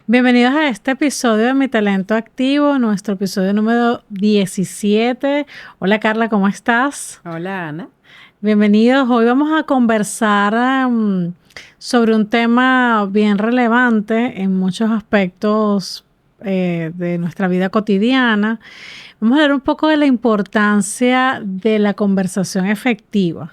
Bienvenidos a este episodio de Mi Talento Activo, nuestro episodio número 17. Hola Carla, ¿cómo estás? Hola Ana. Bienvenidos. Hoy vamos a conversar sobre un tema bien relevante en muchos aspectos de nuestra vida cotidiana. Vamos a hablar un poco de la importancia de la conversación efectiva.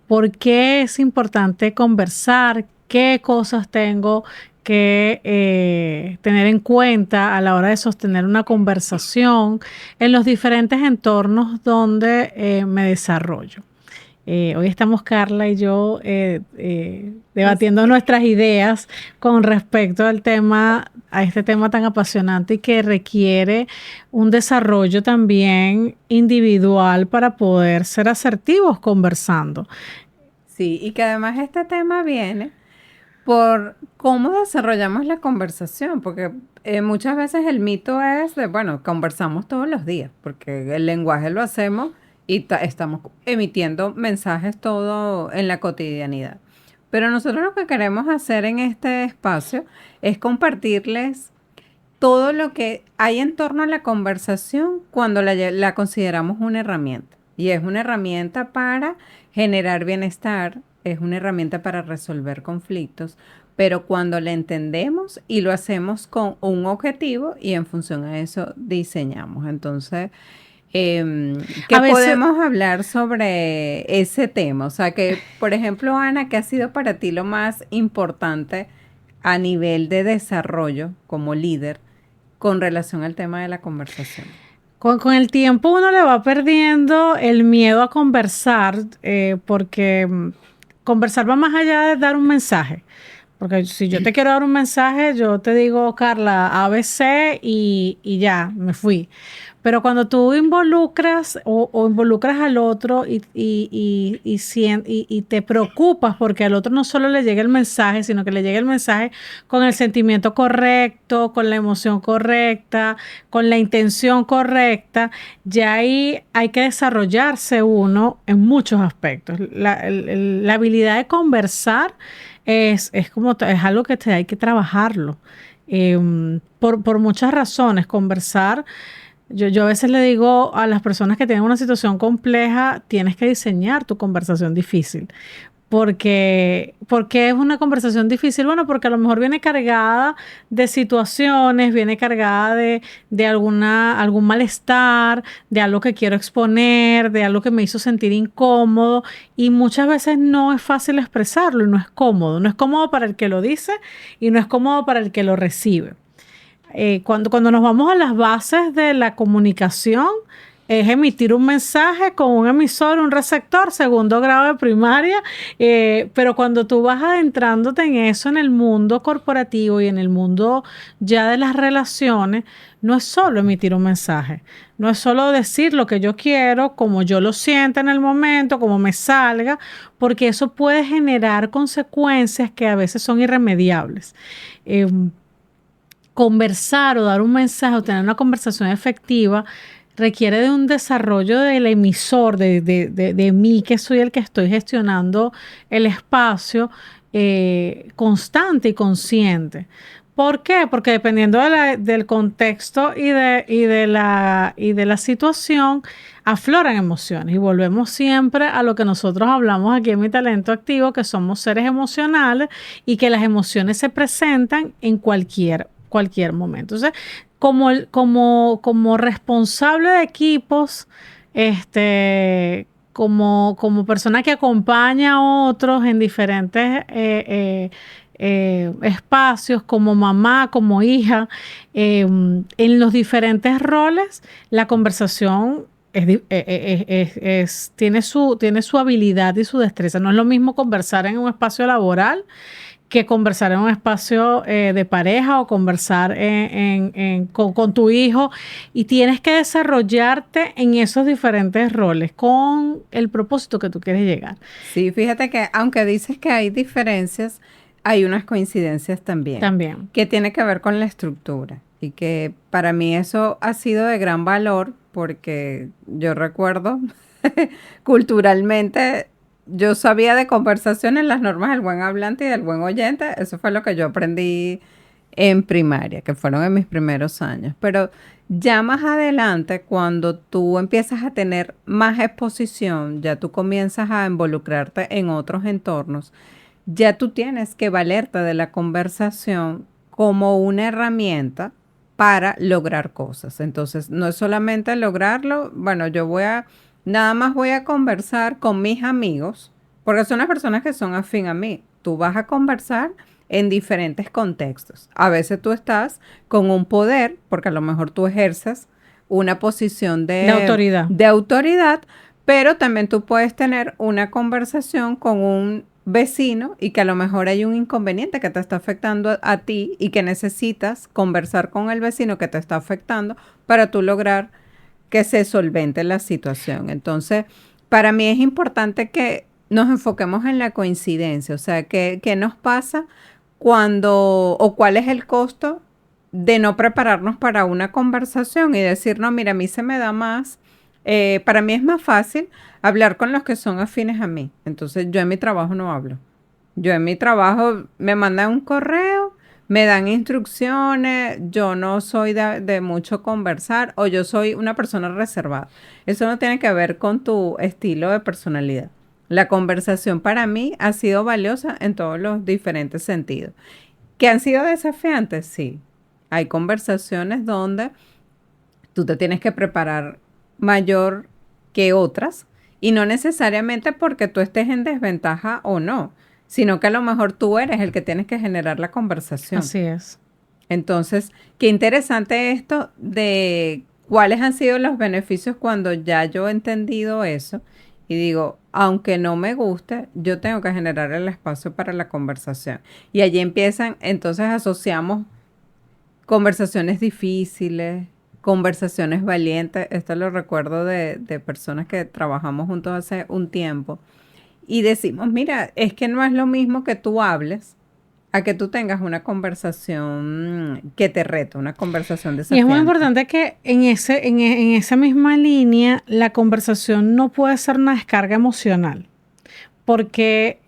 ¿Por qué es importante conversar? ¿Qué cosas tengo que tener en cuenta a la hora de sostener una conversación en los diferentes entornos donde me desarrollo? Hoy estamos Carla y yo debatiendo nuestras ideas con respecto al tema, a este tema tan apasionante y que requiere un desarrollo también individual para poder ser asertivos conversando. Sí, y que además este tema viene por cómo desarrollamos la conversación, porque muchas veces el mito es de, bueno, conversamos todos los días, porque el lenguaje lo hacemos y estamos emitiendo mensajes todo en la cotidianidad. Pero nosotros lo que queremos hacer en este espacio es compartirles todo lo que hay en torno a la conversación cuando la consideramos una herramienta. Y es una herramienta para generar bienestar, es una herramienta para resolver conflictos, pero cuando la entendemos y lo hacemos con un objetivo y en función a eso diseñamos. Entonces, ¿qué A veces, podemos hablar sobre ese tema? O sea, que, por ejemplo, Ana, ¿qué ha sido para ti lo más importante a nivel de desarrollo como líder con relación al tema de la conversación? con el tiempo uno le va perdiendo el miedo a conversar, porque conversar va más allá de dar un mensaje. Porque si yo te quiero dar un mensaje, yo te digo, Carla, ABC y ya, me fui. Pero cuando tú involucras o involucras al otro y te preocupas porque al otro no solo le llegue el mensaje, sino que le llegue el mensaje con el sentimiento correcto, con la emoción correcta, con la intención correcta, ya ahí hay que desarrollarse uno en muchos aspectos. La habilidad de conversar es algo que hay que trabajarlo. Por muchas razones, conversar. Yo a veces le digo a las personas que tienen una situación compleja, tienes que diseñar tu conversación difícil. Porque es una conversación difícil. Bueno, porque a lo mejor viene cargada de situaciones, viene cargada de algún malestar, de algo que quiero exponer, de algo que me hizo sentir incómodo. Y muchas veces no es fácil expresarlo y no es cómodo. No es cómodo para el que lo dice y no es cómodo para el que lo recibe. Cuando nos vamos a las bases de la comunicación, es emitir un mensaje con un emisor, un receptor, segundo grado de primaria, pero cuando tú vas adentrándote en eso, en el mundo corporativo y en el mundo ya de las relaciones, no es solo emitir un mensaje, no es solo decir lo que yo quiero, como yo lo siento en el momento, como me salga, porque eso puede generar consecuencias que a veces son irremediables. Eh, Conversar o dar un mensaje o tener una conversación efectiva requiere de un desarrollo del emisor, de mí, que soy el que estoy gestionando el espacio, constante y consciente. ¿Por qué? Porque dependiendo del contexto y de la situación, afloran emociones. Y volvemos siempre a lo que nosotros hablamos aquí en Mi Talento Activo, que somos seres emocionales y que las emociones se presentan en cualquier momento. Entonces, como responsable de equipos, como persona que acompaña a otros en diferentes espacios, como mamá, como hija, en los diferentes roles, la conversación tiene su habilidad y su destreza. No es lo mismo conversar en un espacio laboral que conversar en un espacio de pareja o conversar con tu hijo, y tienes que desarrollarte en esos diferentes roles con el propósito que tú quieres llegar. Sí, fíjate que aunque dices que hay diferencias, hay unas coincidencias también, También. que tiene que ver con la estructura y que para mí eso ha sido de gran valor porque yo recuerdo culturalmente yo sabía de conversaciones, las normas del buen hablante y del buen oyente, eso fue lo que yo aprendí en primaria, que fueron en mis primeros años. Pero ya más adelante, cuando tú empiezas a tener más exposición, ya tú comienzas a involucrarte en otros entornos, ya tú tienes que valerte de la conversación como una herramienta para lograr cosas. Entonces, no es solamente lograrlo, bueno, nada más voy a conversar con mis amigos, porque son las personas que son afín a mí. Tú vas a conversar en diferentes contextos. A veces tú estás con un poder, porque a lo mejor tú ejerces una posición de autoridad, pero también tú puedes tener una conversación con un vecino y que a lo mejor hay un inconveniente que te está afectando a ti y que necesitas conversar con el vecino que te está afectando para tú lograr que se solvente la situación. Entonces, para mí es importante que nos enfoquemos en la coincidencia, o sea, qué nos pasa cuando o cuál es el costo de no prepararnos para una conversación y decir, no, mira, a mí se me da más, para mí es más fácil hablar con los que son afines a mí. Entonces, yo en mi trabajo no hablo. Yo en mi trabajo me mandan un correo, me dan instrucciones, yo no soy de mucho conversar o yo soy una persona reservada. Eso no tiene que ver con tu estilo de personalidad. La conversación para mí ha sido valiosa en todos los diferentes sentidos. ¿Que han sido desafiantes? Sí. Hay conversaciones donde tú te tienes que preparar mayor que otras y no necesariamente porque tú estés en desventaja o no, sino que a lo mejor tú eres el que tienes que generar la conversación. Así es. Entonces, qué interesante esto de cuáles han sido los beneficios cuando ya yo he entendido eso y digo, aunque no me guste, yo tengo que generar el espacio para la conversación. Y allí empiezan, entonces asociamos conversaciones difíciles, conversaciones valientes. Esto lo recuerdo de personas que trabajamos juntos hace un tiempo. Y decimos, mira, es que no es lo mismo que tú hables a que tú tengas una conversación que te reta, una conversación Y es desafiante. muy importante que en esa misma línea la conversación no puede ser una descarga emocional, porque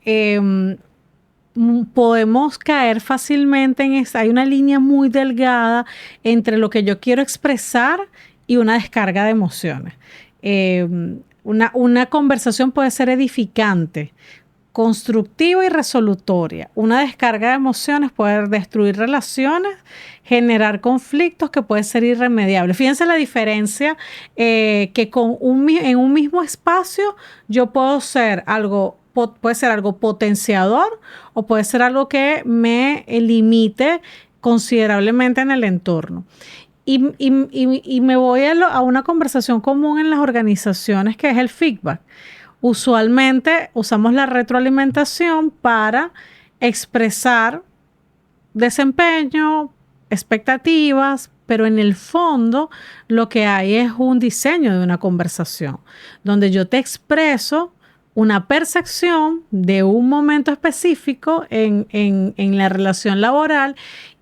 podemos caer fácilmente en esa. Hay una línea muy delgada entre lo que yo quiero expresar y una descarga de emociones. Una conversación puede ser edificante, constructiva y resolutoria. Una descarga de emociones puede destruir relaciones, generar conflictos que pueden ser irremediables. Fíjense la diferencia que en un mismo espacio yo puedo ser puede ser algo potenciador o puede ser algo que me limite considerablemente en el entorno. Y me voy a una conversación común en las organizaciones que es el feedback. Usualmente usamos la retroalimentación para expresar desempeño, expectativas, pero en el fondo lo que hay es un diseño de una conversación donde yo te expreso una percepción de un momento específico en la relación laboral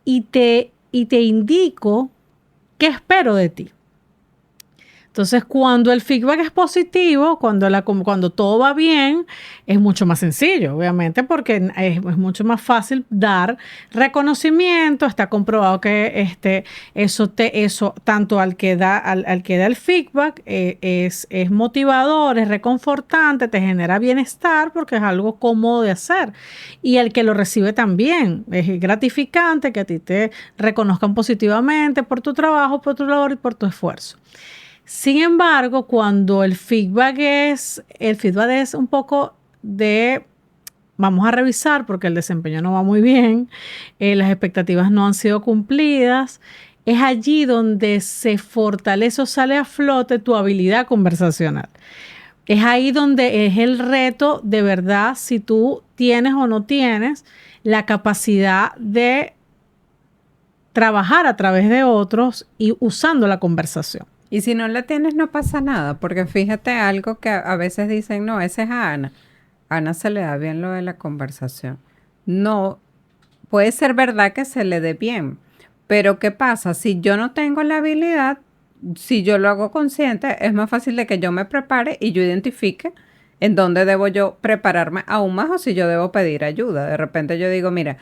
y te indico qué espero de ti. Entonces, cuando el feedback es positivo, cuando todo va bien, es mucho más sencillo, obviamente, porque es mucho más fácil dar reconocimiento. Está comprobado que eso tanto al que da el feedback es motivador, es reconfortante, te genera bienestar porque es algo cómodo de hacer. Y el que lo recibe también es gratificante que a ti te reconozcan positivamente por tu trabajo, por tu labor y por tu esfuerzo. Sin embargo, cuando el feedback es un poco vamos a revisar porque el desempeño no va muy bien, las expectativas no han sido cumplidas, es allí donde se fortalece o sale a flote tu habilidad conversacional. Es ahí donde es el reto de verdad si tú tienes o no tienes la capacidad de trabajar a través de otros y usando la conversación. Y si no la tienes, no pasa nada, porque fíjate algo que a veces dicen, no, esa es a Ana. A Ana se le da bien lo de la conversación. No, puede ser verdad que se le dé bien, pero ¿qué pasa? Si yo no tengo la habilidad, si yo lo hago consciente, es más fácil de que yo me prepare y yo identifique en dónde debo yo prepararme aún más o si yo debo pedir ayuda. De repente yo digo, mira,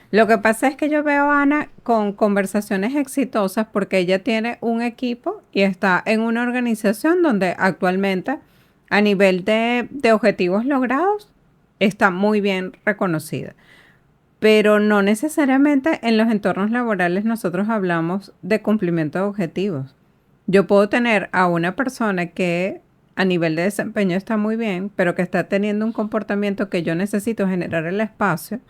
Lo que pasa es que yo veo a Ana con conversaciones exitosas porque ella tiene un equipo y está en una organización donde actualmente a nivel de objetivos logrados está muy bien reconocida. Pero no necesariamente en los entornos laborales nosotros hablamos de cumplimiento de objetivos. Yo puedo tener a una persona que a nivel de desempeño está muy bien, pero que está teniendo un comportamiento que yo necesito generar el espacio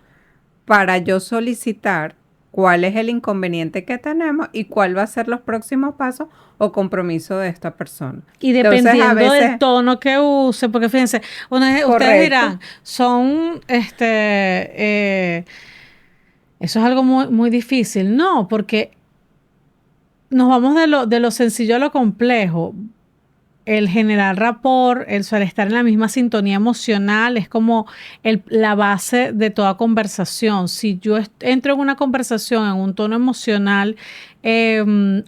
para yo solicitar cuál es el inconveniente que tenemos y cuál va a ser los próximos pasos o compromiso de esta persona. Y Entonces, a dependiendo del veces, tono que use, porque fíjense, ustedes correcto. dirán, son, eso es algo muy, muy difícil. No, porque nos vamos de lo sencillo a lo complejo. El generar rapport, el suele estar en la misma sintonía emocional, es como la base de toda conversación. Si yo entro en una conversación en un tono emocional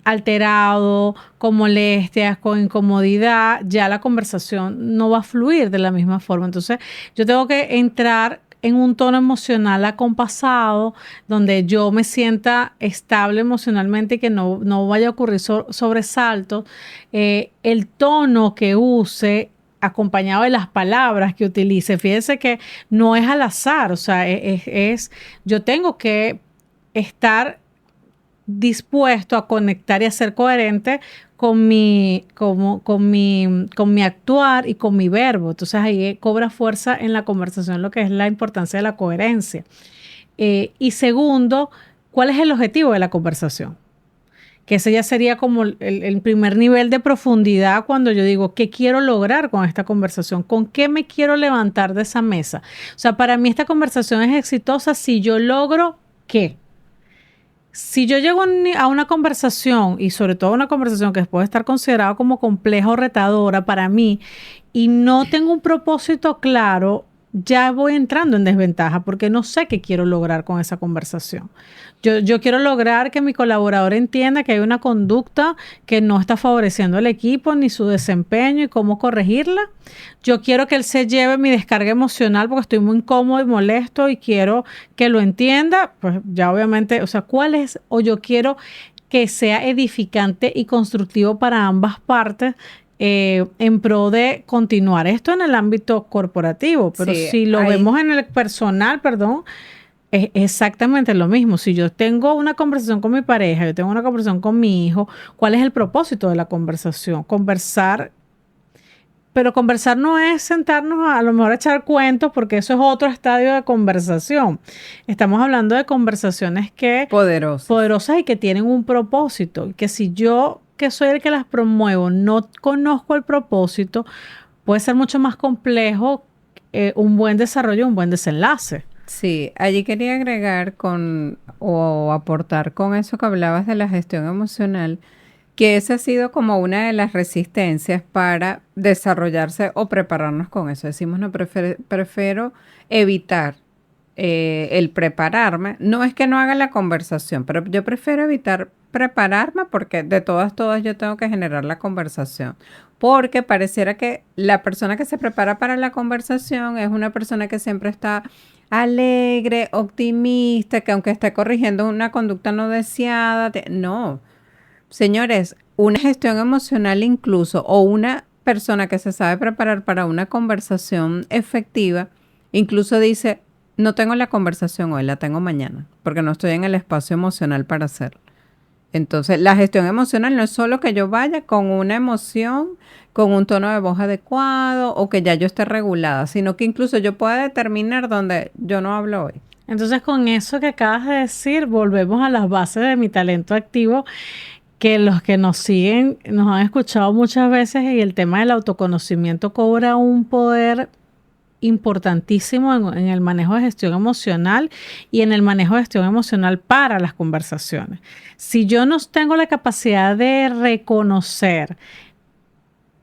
alterado, con molestias, con incomodidad, ya la conversación no va a fluir de la misma forma. Entonces, yo tengo que entrar en un tono emocional acompasado, donde yo me sienta estable emocionalmente y que no vaya a ocurrir sobresaltos. El tono que use acompañado de las palabras que utilice. Fíjense que no es al azar, o sea, yo tengo que estar dispuesto a conectar y a ser coherente con mi actuar y con mi verbo. Entonces ahí cobra fuerza en la conversación lo que es la importancia de la coherencia. Y segundo, ¿cuál es el objetivo de la conversación? Que ese ya sería como el primer nivel de profundidad cuando yo digo, ¿qué quiero lograr con esta conversación? ¿Con qué me quiero levantar de esa mesa? O sea, para mí esta conversación es exitosa si yo logro qué. Si yo llego a una conversación, y sobre todo una conversación que puede estar considerada como compleja o retadora para mí, y no tengo un propósito claro, ya voy entrando en desventaja porque no sé qué quiero lograr con esa conversación. Yo quiero lograr que mi colaborador entienda que hay una conducta que no está favoreciendo al equipo ni su desempeño y cómo corregirla. Yo quiero que él se lleve mi descarga emocional porque estoy muy incómodo y molesto y quiero que lo entienda. Pues ya obviamente, o sea, ¿cuál es? O yo quiero que sea edificante y constructivo para ambas partes en pro de continuar esto en el ámbito corporativo, pero Sí, si lo hay. vemos en el personal, perdón, es exactamente lo mismo. Si yo tengo una conversación con mi pareja, yo tengo una conversación con mi hijo, ¿cuál es el propósito de la conversación? Conversar, pero conversar no es sentarnos a lo mejor a echar cuentos, porque eso es otro estadio de conversación. Estamos hablando de conversaciones que Poderosas. poderosas y que tienen un propósito, y que si yo, que soy el que las promuevo, no conozco el propósito, puede ser mucho más complejo un buen desarrollo, un buen desenlace. Sí, allí quería agregar con o aportar con eso que hablabas de la gestión emocional, que esa ha sido como una de las resistencias para desarrollarse o prepararnos con eso. Decimos, no, prefiero evitar el prepararme. No es que no haga la conversación, pero yo prefiero evitar prepararme porque de todas yo tengo que generar la conversación. Porque pareciera que la persona que se prepara para la conversación es una persona que siempre está alegre, optimista, que aunque esté corrigiendo una conducta no deseada, no. Señores, una gestión emocional incluso o una persona que se sabe preparar para una conversación efectiva, incluso dice, no tengo la conversación hoy, la tengo mañana, porque no estoy en el espacio emocional para hacerlo. Entonces, la gestión emocional no es solo que yo vaya con una emoción, con un tono de voz adecuado o que ya yo esté regulada, sino que incluso yo pueda determinar donde yo no hablo hoy. Entonces, con eso que acabas de decir, volvemos a las bases de mi talento activo, que los que nos siguen nos han escuchado muchas veces, y el tema del autoconocimiento cobra un poder importantísimo en el manejo de gestión emocional y en el manejo de gestión emocional para las conversaciones. Si yo no tengo la capacidad de reconocer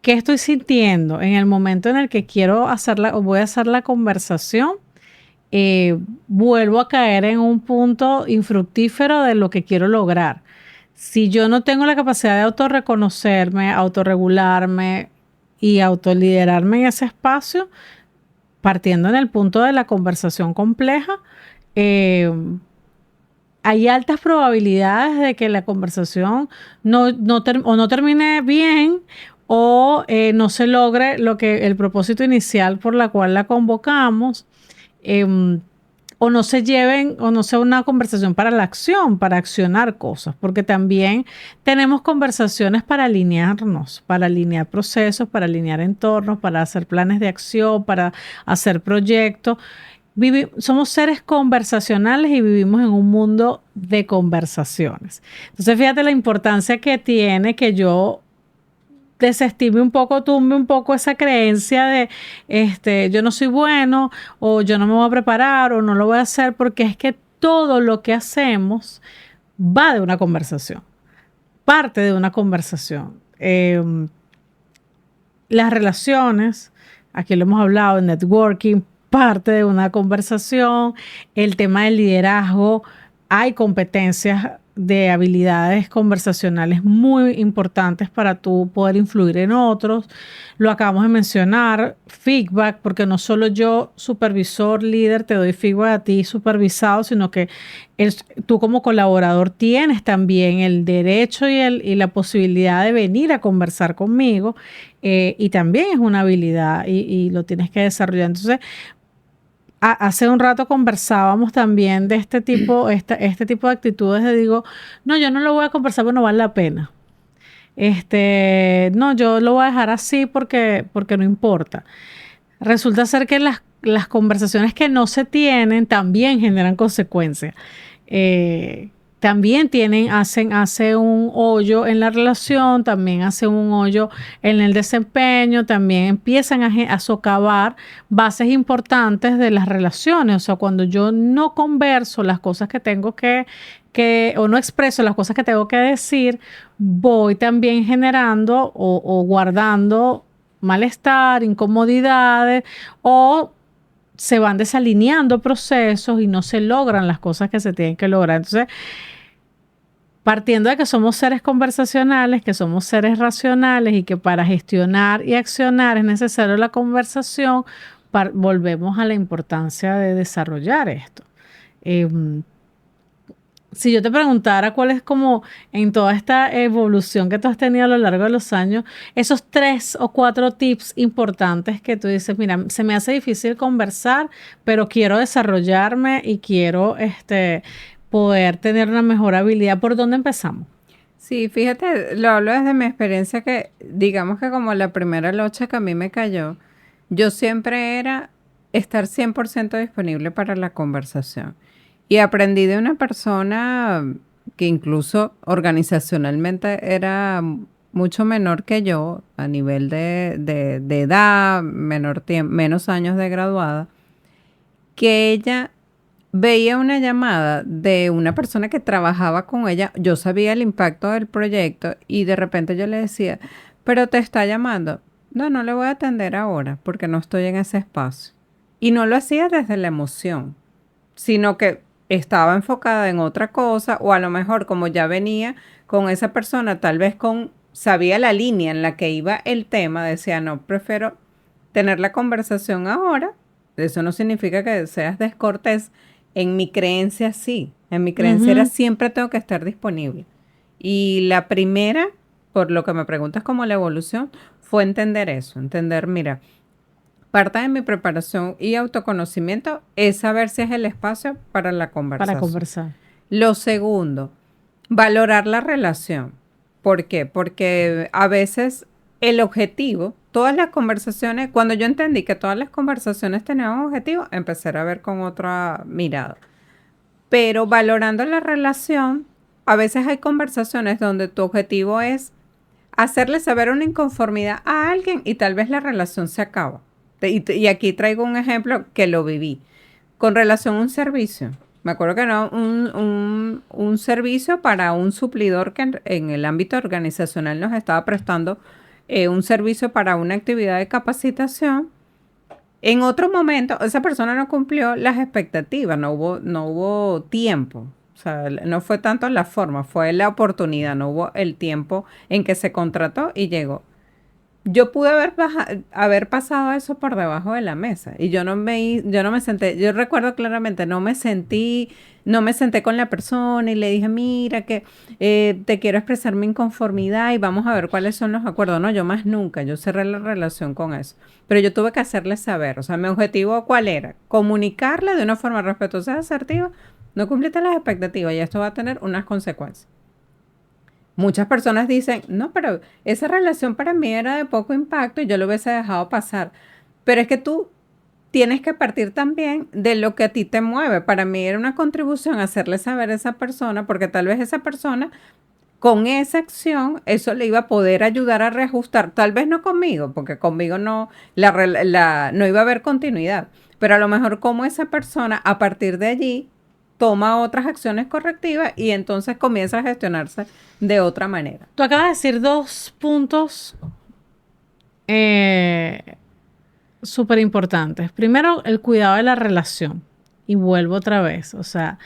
qué estoy sintiendo en el momento en el que quiero hacerla o voy a hacer la conversación, vuelvo a caer en un punto infructífero de lo que quiero lograr. Si yo no tengo la capacidad de autorreconocerme, autorregularme y autoliderarme en ese espacio, partiendo en el punto de la conversación compleja, eh, hay altas probabilidades de que la conversación no termine bien o no se logre el propósito inicial por la cual la convocamos. em, o no se lleven, o no sea una conversación para la acción, para accionar cosas, porque también tenemos conversaciones para alinearnos, para alinear procesos, para alinear entornos, para hacer planes de acción, para hacer proyectos. Somos seres conversacionales y vivimos en un mundo de conversaciones. Entonces, fíjate la importancia que tiene que yo desestime un poco, tumbe un poco esa creencia de yo no soy bueno o yo no me voy a preparar o no lo voy a hacer, porque es que todo lo que hacemos va de una conversación, parte de una conversación. Las relaciones, aquí lo hemos hablado, en networking, parte de una conversación. El tema del liderazgo, hay competencias de habilidades conversacionales muy importantes para tú poder influir en otros. Lo acabamos de mencionar, feedback, porque no solo yo, supervisor, líder, te doy feedback a ti supervisado, sino que tú como colaborador tienes también el derecho y la posibilidad de venir a conversar conmigo, y también es una habilidad y lo tienes que desarrollar. Entonces, hace un rato conversábamos también de este tipo de actitudes de digo, no, yo no lo voy a conversar porque no vale la pena. No, yo lo voy a dejar así porque no importa. Resulta ser que las conversaciones que no se tienen también generan consecuencias. También hace un hoyo en la relación, también hace un hoyo en el desempeño, también empiezan a socavar bases importantes de las relaciones. O sea, cuando yo no converso las cosas que tengo o no expreso las cosas que tengo que decir, voy también generando o guardando malestar, incomodidades, o se van desalineando procesos y no se logran las cosas que se tienen que lograr. Entonces, partiendo de que somos seres conversacionales, que somos seres racionales y que para gestionar y accionar es necesario la conversación, volvemos a la importancia de desarrollar esto. Si yo te preguntara cuál es como en toda esta evolución que tú has tenido a lo largo de los años, esos 3 o 4 tips importantes que tú dices, mira, se me hace difícil conversar, pero quiero desarrollarme y quiero poder tener una mejor habilidad, ¿por dónde empezamos? Sí, fíjate, lo hablo desde mi experiencia que, digamos que como la primera locha que a mí me cayó, yo siempre era estar 100% disponible para la conversación. Y aprendí de una persona que incluso organizacionalmente era mucho menor que yo a nivel de edad, menos años de graduada, que ella veía una llamada de una persona que trabajaba con ella. Yo sabía el impacto del proyecto y de repente yo le decía, pero te está llamando. No, no le voy a atender ahora porque no estoy en ese espacio. Y no lo hacía desde la emoción, sino que estaba enfocada en otra cosa, o a lo mejor como ya venía con esa persona, tal vez sabía la línea en la que iba el tema, decía, no, prefiero tener la conversación ahora. Eso no significa que seas descortés. En mi creencia sí, en mi creencia era siempre tengo que estar disponible. Y la primera, por lo que me preguntas como la evolución, fue entender eso, entender, mira, parte de mi preparación y autoconocimiento es saber si es el espacio para la Para conversación. conversar. Lo segundo, valorar la relación. ¿Por qué? Porque a veces el objetivo, todas las conversaciones, cuando yo entendí que todas las conversaciones tenían un objetivo, empecé a ver con otra mirada. Pero valorando la relación, a veces hay conversaciones donde tu objetivo es hacerle saber una inconformidad a alguien y tal vez la relación se acaba. Y aquí traigo un ejemplo que lo viví. Con relación a un servicio. Me acuerdo que era un servicio para un suplidor que en el ámbito organizacional nos estaba prestando un servicio para una actividad de capacitación. En otro momento, esa persona no cumplió las expectativas, no hubo tiempo. O sea, no fue tanto la forma, fue la oportunidad, no hubo el tiempo en que se contrató y llegó. yo pude haber pasado eso por debajo de la mesa y yo no me senté, yo recuerdo claramente, no me senté con la persona y le dije, mira que te quiero expresar mi inconformidad y vamos a ver cuáles son los acuerdos. No, yo más nunca, yo cerré la relación con eso. Pero yo tuve que hacerle saber, o sea, mi objetivo ¿cuál era? Comunicarle de una forma respetuosa y asertiva, no cumpliste las expectativas y esto va a tener unas consecuencias. Muchas personas dicen, no, pero esa relación para mí era de poco impacto y yo lo hubiese dejado pasar. Pero es que tú tienes que partir también de lo que a ti te mueve. Para mí era una contribución hacerle saber a esa persona, porque tal vez esa persona con esa acción, eso le iba a poder ayudar a reajustar. Tal vez no conmigo, porque conmigo no, no iba a haber continuidad. Pero a lo mejor como esa persona a partir de allí toma otras acciones correctivas y entonces comienza a gestionarse de otra manera. Tú acabas de decir dos puntos eh, súper importantes. Primero, el cuidado de la relación. Y vuelvo otra vez. O sea,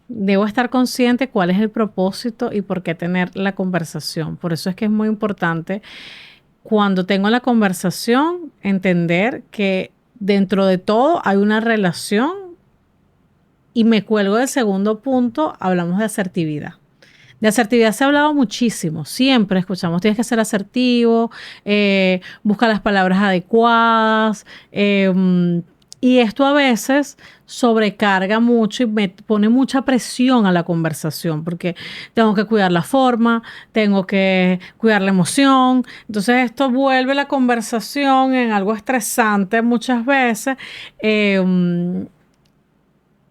debo estar consciente cuál es el propósito y por qué tener la conversación. Por eso es que es muy importante cuando tengo la conversación entender que dentro de todo hay una relación y me cuelgo del segundo punto, hablamos de asertividad. De asertividad se ha hablado muchísimo, siempre escuchamos, tienes que ser asertivo, busca las palabras adecuadas, y esto a veces sobrecarga mucho y me pone mucha presión a la conversación, porque tengo que cuidar la forma, tengo que cuidar la emoción, entonces esto vuelve la conversación en algo estresante muchas veces.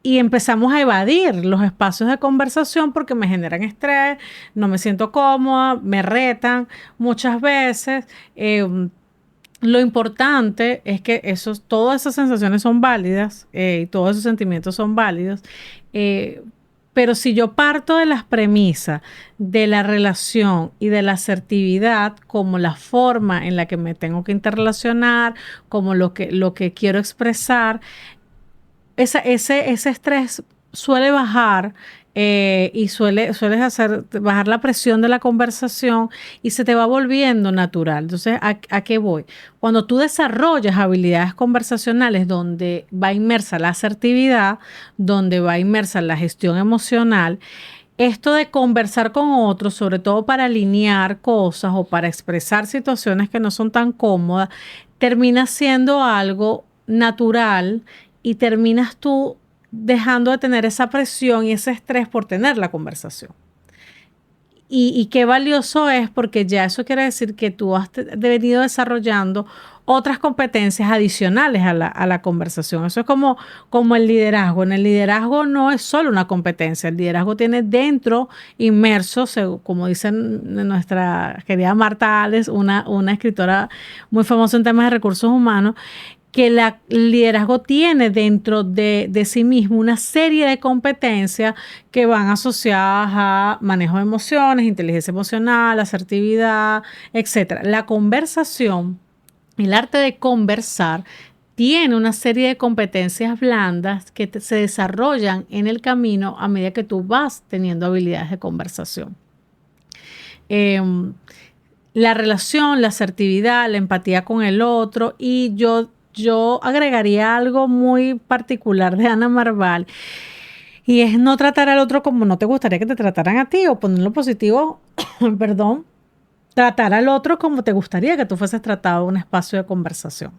Y empezamos a evadir los espacios de conversación porque me generan estrés, no me siento cómoda, me retan muchas veces. Lo importante es que todas esas sensaciones son válidas y todos esos sentimientos son válidos. Pero si yo parto de las premisas de la relación y de la asertividad como la forma en la que me tengo que interrelacionar, como lo que quiero expresar, ese estrés suele bajar y sueles hacer bajar la presión de la conversación y se te va volviendo natural. Entonces, ¿a qué voy? Cuando tú desarrollas habilidades conversacionales donde va inmersa la asertividad, donde va inmersa la gestión emocional, esto de conversar con otros, sobre todo para alinear cosas o para expresar situaciones que no son tan cómodas, termina siendo algo natural y terminas tú dejando de tener esa presión y ese estrés por tener la conversación. Y qué valioso es porque ya eso quiere decir que tú has venido desarrollando otras competencias adicionales a la conversación. Eso es como el liderazgo. En el liderazgo no es solo una competencia, el liderazgo tiene dentro inmerso, como dicen nuestra querida Marta Ales, una escritora muy famosa en temas de recursos humanos, que el liderazgo tiene dentro de sí mismo una serie de competencias que van asociadas a manejo de emociones, inteligencia emocional, asertividad, etcétera. La conversación, el arte de conversar, tiene una serie de competencias blandas que se desarrollan en el camino a medida que tú vas teniendo habilidades de conversación. La relación, la asertividad, la empatía con el otro, y yo agregaría algo muy particular de Ana Marval, y es no tratar al otro como no te gustaría que te trataran a ti, o ponerlo positivo, perdón, tratar al otro como te gustaría que tú fueses tratado en un espacio de conversación.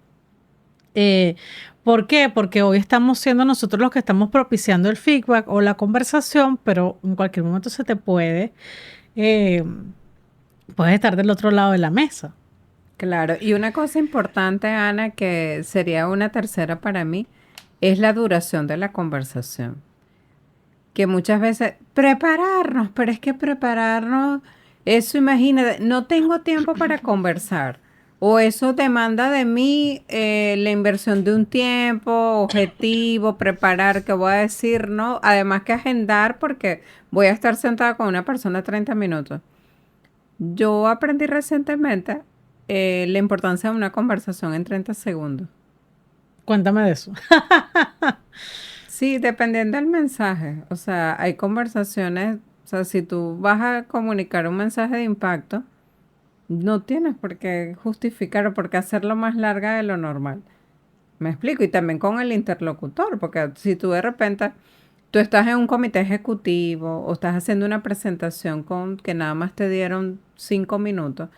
¿Por qué? Porque hoy estamos siendo nosotros los que estamos propiciando el feedback o la conversación, pero en cualquier momento se te puedes estar del otro lado de la mesa. Claro, y una cosa importante, Ana, que sería una tercera para mí, es la duración de la conversación. Que muchas veces prepararnos, pero es que prepararnos, eso imagínate, no tengo tiempo para conversar. O eso demanda de mí la inversión de un tiempo, objetivo, preparar, que voy a decir, ¿no? Además que agendar porque voy a estar sentada con una persona 30 minutos. Yo aprendí recientemente la importancia de una conversación en 30 segundos. Cuéntame de eso. Sí, dependiendo del mensaje. O sea, hay conversaciones, o sea, si tú vas a comunicar un mensaje de impacto, No tienes por qué justificar o por qué hacerlo más larga de lo normal. Me explico. Y también con el interlocutor, porque si tú de repente, tú estás en un comité ejecutivo o estás haciendo una presentación con que nada más te dieron 5 minutos.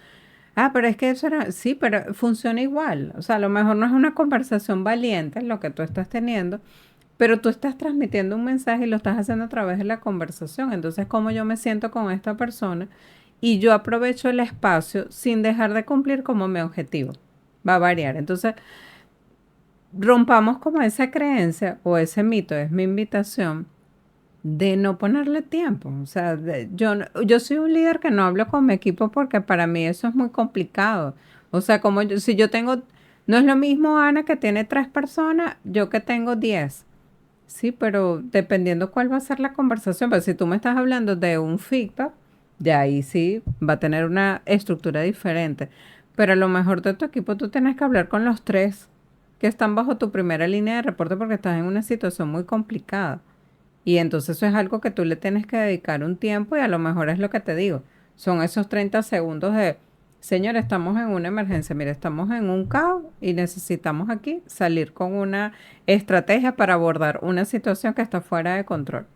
Ah, pero es que eso era, sí, pero funciona igual. O sea, a lo mejor no es una conversación valiente lo que tú estás teniendo, pero tú estás transmitiendo un mensaje y lo estás haciendo a través de la conversación. Entonces, ¿cómo yo me siento con esta persona? Y yo aprovecho el espacio sin dejar de cumplir como mi objetivo. Va a variar. Entonces, rompamos como esa creencia o ese mito, es mi invitación, de no ponerle tiempo. O sea, yo soy un líder que no hablo con mi equipo porque para mí eso es muy complicado. O sea, como si yo tengo, no es lo mismo Ana que tiene 3 personas, yo que tengo 10. Sí, pero dependiendo cuál va a ser la conversación, pero si tú me estás hablando de un feedback, de ahí sí va a tener una estructura diferente. Pero a lo mejor de tu equipo tú tienes que hablar con los 3 que están bajo tu primera línea de reporte porque estás en una situación muy complicada. Y entonces eso es algo que tú le tienes que dedicar un tiempo y a lo mejor es lo que te digo. Son esos 30 segundos de, señor, estamos en una emergencia, mire, estamos en un caos y necesitamos aquí salir con una estrategia para abordar una situación que está fuera de control.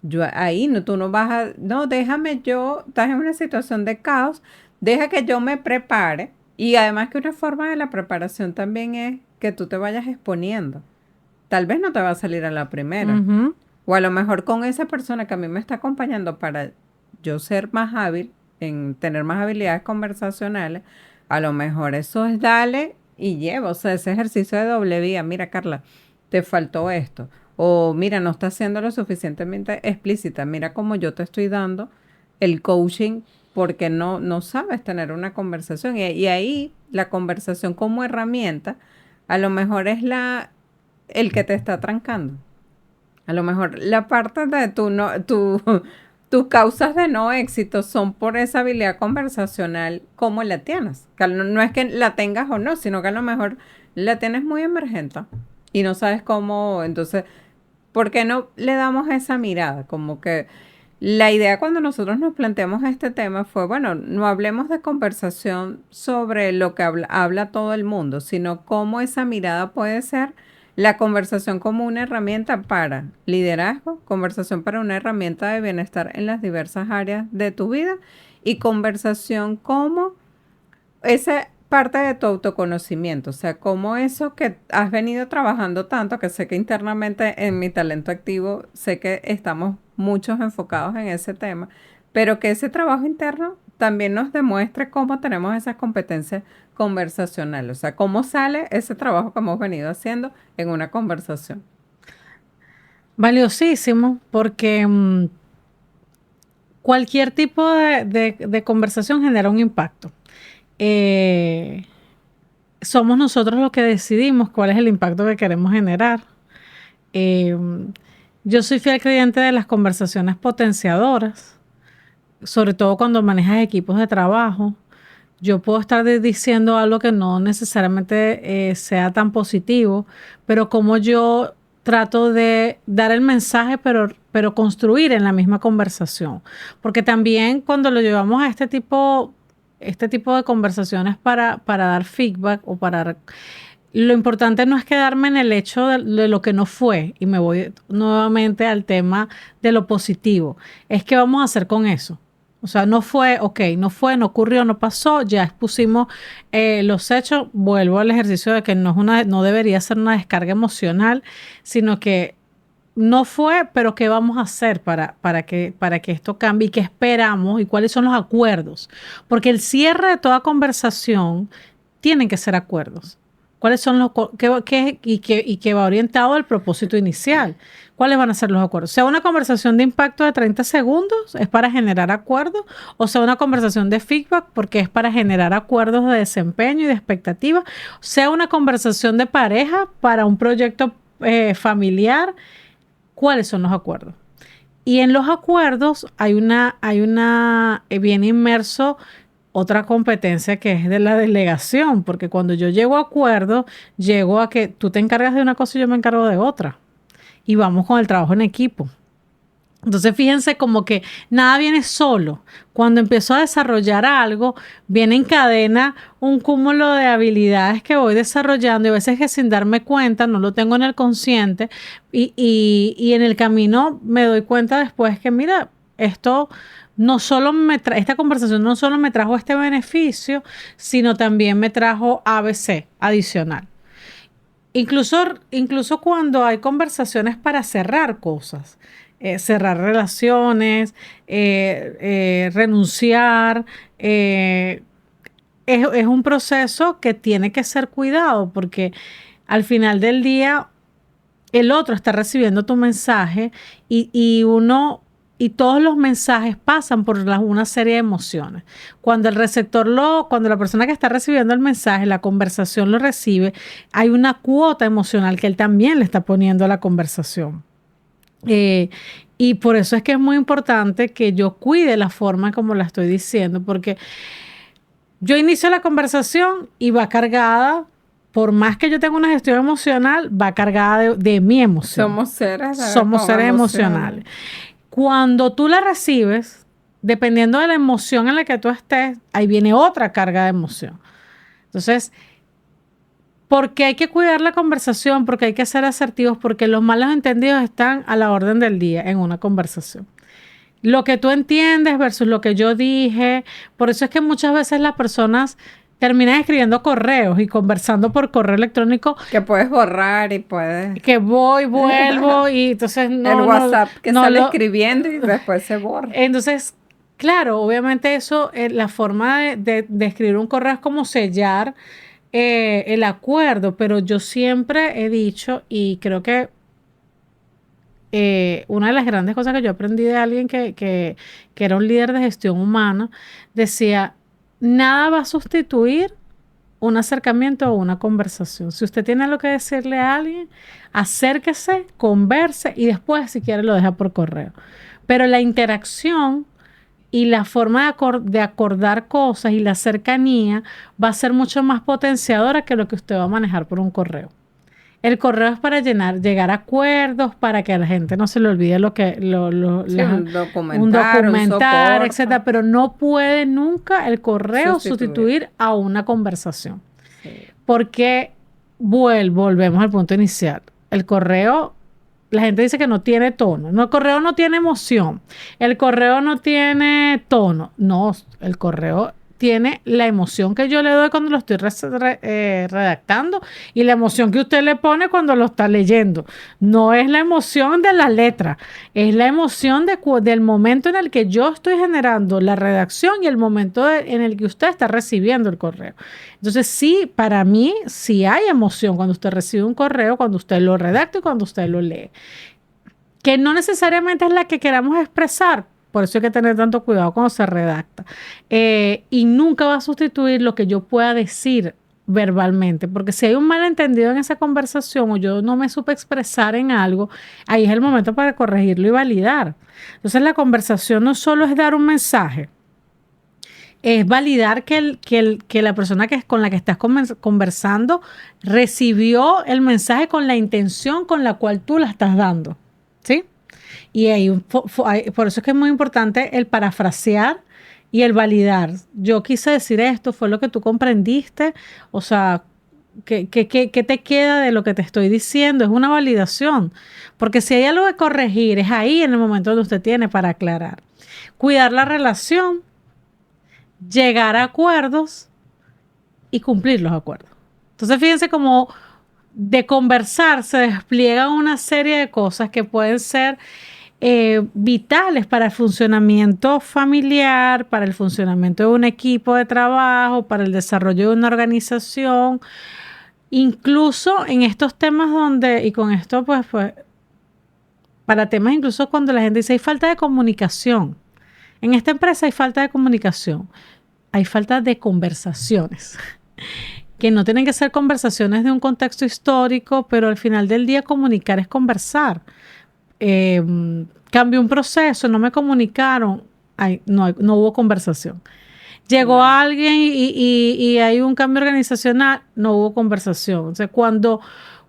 Yo ahí no, tú no vas a, no, déjame yo, estás en una situación de caos, deja que yo me prepare. Y además que una forma de la preparación también es que tú te vayas exponiendo. Tal vez no te va a salir a la primera. Ujú. O a lo mejor con esa persona que a mí me está acompañando para yo ser más hábil, en tener más habilidades conversacionales, a lo mejor eso es dale y lleva. O sea, ese ejercicio de doble vía. Mira, Carla, te faltó esto. O mira, no estás siendo lo suficientemente explícita. Mira cómo yo te estoy dando el coaching porque no sabes tener una conversación. Y ahí la conversación como herramienta, a lo mejor es el que te está trancando. A lo mejor la parte de tus causas de no éxito son por esa habilidad conversacional, ¿cómo la tienes? Que no es que la tengas o no, sino que a lo mejor la tienes muy emergente y no sabes cómo. Entonces, ¿por qué no le damos esa mirada? Como que la idea cuando nosotros nos planteamos este tema fue, bueno, no hablemos de conversación sobre lo que habla todo el mundo, sino cómo esa mirada puede ser la conversación como una herramienta para liderazgo, conversación para una herramienta de bienestar en las diversas áreas de tu vida y conversación como esa parte de tu autoconocimiento, o sea, como eso que has venido trabajando tanto, que sé que internamente en mi talento activo, sé que estamos muchos enfocados en ese tema, pero que ese trabajo interno también nos demuestre cómo tenemos esas competencias conversacionales, o sea, cómo sale ese trabajo que hemos venido haciendo en una conversación. Valiosísimo, porque cualquier tipo de conversación genera un impacto. Eh, Somos nosotros los que decidimos cuál es el impacto que queremos generar. Eh, yo soy fiel creyente de las conversaciones potenciadoras, sobre todo cuando manejas equipos de trabajo. Yo puedo estar diciendo algo que no necesariamente sea tan positivo, pero como yo trato de dar el mensaje, pero construir en la misma conversación. Porque también cuando lo llevamos a este tipo de conversaciones para dar feedback o para... Lo importante no es quedarme en el hecho de lo que no fue, y me voy nuevamente al tema de lo positivo. Es qué vamos a hacer con eso. O sea, no fue, ok, no fue, no ocurrió, no pasó, ya expusimos los hechos. Vuelvo al ejercicio de que no debería ser una descarga emocional, sino que no fue, pero qué vamos a hacer para que esto cambie y qué esperamos y cuáles son los acuerdos. Porque el cierre de toda conversación tienen que ser acuerdos. ¿Cuáles son los que va orientado al propósito inicial? ¿Cuáles van a ser los acuerdos? Sea una conversación de impacto de 30 segundos, es para generar acuerdos, o sea una conversación de feedback, porque es para generar acuerdos de desempeño y de expectativa, sea una conversación de pareja para un proyecto familiar. ¿Cuáles son los acuerdos? Y en los acuerdos bien inmerso otra competencia que es de la delegación, porque cuando yo llego a acuerdo, llego a que tú te encargas de una cosa y yo me encargo de otra. Y vamos con el trabajo en equipo. Entonces, fíjense como que nada viene solo. Cuando empiezo a desarrollar algo, viene en cadena un cúmulo de habilidades que voy desarrollando y a veces que sin darme cuenta, no lo tengo en el consciente y en el camino me doy cuenta después que, mira, esto no solo esta conversación no solo me trajo este beneficio, sino también me trajo ABC adicional. Incluso cuando hay conversaciones para cerrar cosas, cerrar relaciones, renunciar, es un proceso que tiene que ser cuidado porque al final del día el otro está recibiendo tu mensaje y todos los mensajes pasan por una serie de emociones. Cuando la persona que está recibiendo el mensaje, la conversación lo recibe, hay una cuota emocional que él también le está poniendo a la conversación. Y por eso es que es muy importante que yo cuide la forma como la estoy diciendo, porque yo inicio la conversación y va cargada, por más que yo tenga una gestión emocional, va cargada de mi emoción. Somos seres emocionales. Cuando tú la recibes, dependiendo de la emoción en la que tú estés, ahí viene otra carga de emoción. Entonces, ¿por qué hay que cuidar la conversación? Porque hay que ser asertivos, porque los malos entendidos están a la orden del día en una conversación. Lo que tú entiendes versus lo que yo dije. Por eso es que muchas veces las personas terminan escribiendo correos y conversando por correo electrónico. Que puedes borrar y puedes... Que vuelvo y entonces no... El WhatsApp que sale escribiendo y después se borra. Entonces, claro, obviamente eso, la forma de escribir un correo es como sellar el acuerdo, pero yo siempre he dicho y creo que una de las grandes cosas que yo aprendí de alguien que era un líder de gestión humana, decía, nada va a sustituir un acercamiento o una conversación. Si usted tiene algo que decirle a alguien, acérquese, converse y después, si quiere, lo deja por correo. Pero la interacción y la forma de acordar cosas y la cercanía va a ser mucho más potenciadora que lo que usted va a manejar por un correo. El correo es para llegar a acuerdos, para que a la gente no se le olvide lo que un documentar, etcétera, pero no puede nunca el correo sustituir a una conversación. Sí. Porque volvemos al punto inicial. El correo, la gente dice que no tiene tono. No, el correo no tiene emoción. El correo no tiene tono. No, el correo tiene la emoción que yo le doy cuando lo estoy redactando y la emoción que usted le pone cuando lo está leyendo. No es la emoción de la letra, es la emoción del momento en el que yo estoy generando la redacción y el momento en el que usted está recibiendo el correo. Entonces, sí, para mí, sí hay emoción cuando usted recibe un correo, cuando usted lo redacta y cuando usted lo lee. Que no necesariamente es la que queramos expresar. Por eso hay que tener tanto cuidado cuando se redacta. Y nunca va a sustituir lo que yo pueda decir verbalmente, porque si hay un malentendido en esa conversación o yo no me supe expresar en algo, ahí es el momento para corregirlo y validar. Entonces la conversación no solo es dar un mensaje, es validar que la persona con la que estás conversando recibió el mensaje con la intención con la cual tú la estás dando, ¿sí? Y por eso es que es muy importante el parafrasear y el validar. Yo quise decir esto, fue lo que tú comprendiste, o sea, ¿qué te queda de lo que te estoy diciendo? Es una validación, porque si hay algo que corregir, es ahí en el momento donde usted tiene para aclarar. Cuidar la relación, llegar a acuerdos y cumplir los acuerdos. Entonces, fíjense cómo de conversar se despliega una serie de cosas que pueden ser vitales para el funcionamiento familiar, para el funcionamiento de un equipo de trabajo, para el desarrollo de una organización, incluso en estos temas y con esto pues para temas incluso cuando la gente dice hay falta de comunicación. En esta empresa hay falta de comunicación, hay falta de conversaciones. Que no tienen que ser conversaciones de un contexto histórico, pero al final del día comunicar es conversar. Cambió un proceso, no me comunicaron, no hubo conversación. Llegó alguien y hay un cambio organizacional, no hubo conversación. O sea, cuando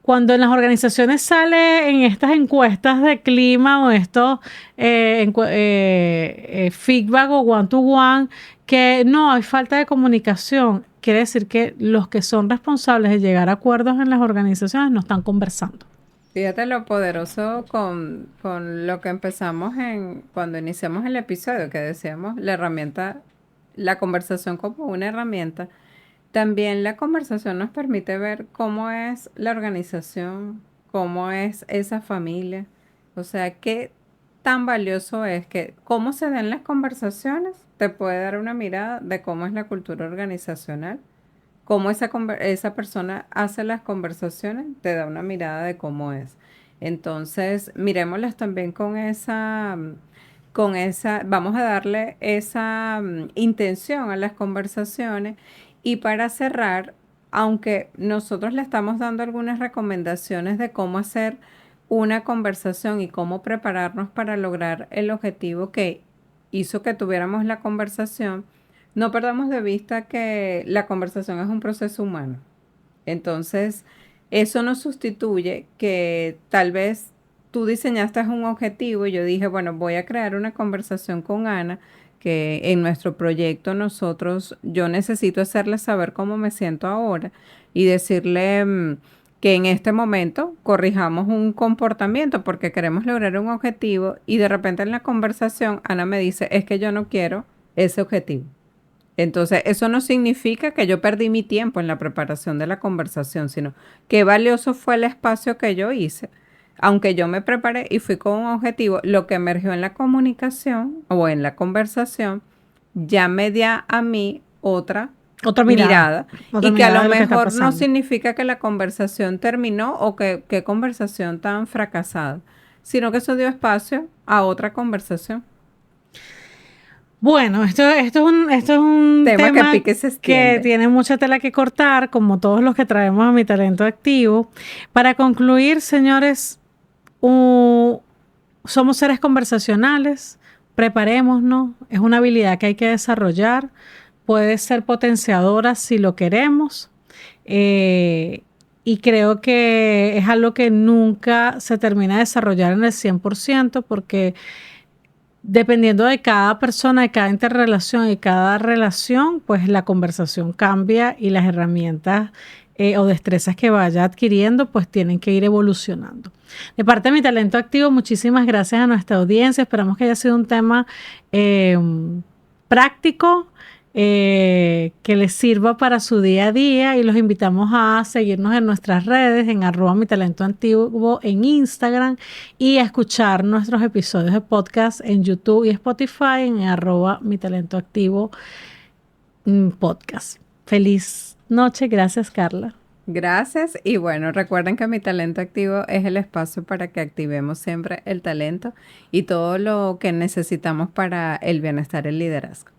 cuando en las organizaciones sale en estas encuestas de clima o estos feedback o one-to-one, que no hay falta de comunicación, quiere decir que los que son responsables de llegar a acuerdos en las organizaciones no están conversando. Fíjate lo poderoso con lo que empezamos cuando iniciamos el episodio, que decíamos la herramienta, la conversación como una herramienta. También la conversación nos permite ver cómo es la organización, cómo es esa familia, o sea, qué tan valioso es que cómo se dan las conversaciones te puede dar una mirada de cómo es la cultura organizacional, cómo esa persona hace las conversaciones, te da una mirada de cómo es. Entonces, miremoslas también vamos a darle esa intención a las conversaciones. Y para cerrar, aunque nosotros le estamos dando algunas recomendaciones de cómo hacer una conversación y cómo prepararnos para lograr el objetivo que hizo que tuviéramos la conversación, no perdamos de vista que la conversación es un proceso humano. Entonces, eso no sustituye que tal vez tú diseñaste un objetivo y yo dije, bueno, voy a crear una conversación con Ana, que en nuestro proyecto yo necesito hacerle saber cómo me siento ahora y decirle que en este momento corrijamos un comportamiento porque queremos lograr un objetivo y de repente en la conversación Ana me dice, es que yo no quiero ese objetivo. Entonces, eso no significa que yo perdí mi tiempo en la preparación de la conversación, sino qué valioso fue el espacio que yo hice. Aunque yo me preparé y fui con un objetivo, lo que emergió en la comunicación o en la conversación ya me da a mí Otra mirada otra y que a mirada lo de lo que está mejor no pasando. significa que la conversación terminó o que qué conversación tan fracasada, sino que eso dio espacio a otra conversación. Bueno, esto es un Tema que tema pique se que extiende. tiene mucha tela que cortar, como todos los que traemos a Mi Talento Activo. Para concluir, señores, somos seres conversacionales, preparémonos, es una habilidad que hay que desarrollar, puede ser potenciadora si lo queremos, eh, y creo que es algo que nunca se termina de desarrollar en el 100% porque dependiendo de cada persona, de cada interrelación y cada relación, pues la conversación cambia y las herramientas o destrezas que vaya adquiriendo, pues tienen que ir evolucionando. De parte de Mi Talento Activo, muchísimas gracias a nuestra audiencia. Esperamos que haya sido un tema eh, práctico, que les sirva para su día a día y los invitamos a seguirnos en nuestras redes, en @mitalentoactivo en Instagram y a escuchar nuestros episodios de podcast en YouTube y Spotify en @mitalentoactivo podcast. Feliz noche, gracias Carla. Gracias y bueno, recuerden que Mi Talento Activo es el espacio para que activemos siempre el talento y todo lo que necesitamos para el bienestar y el liderazgo.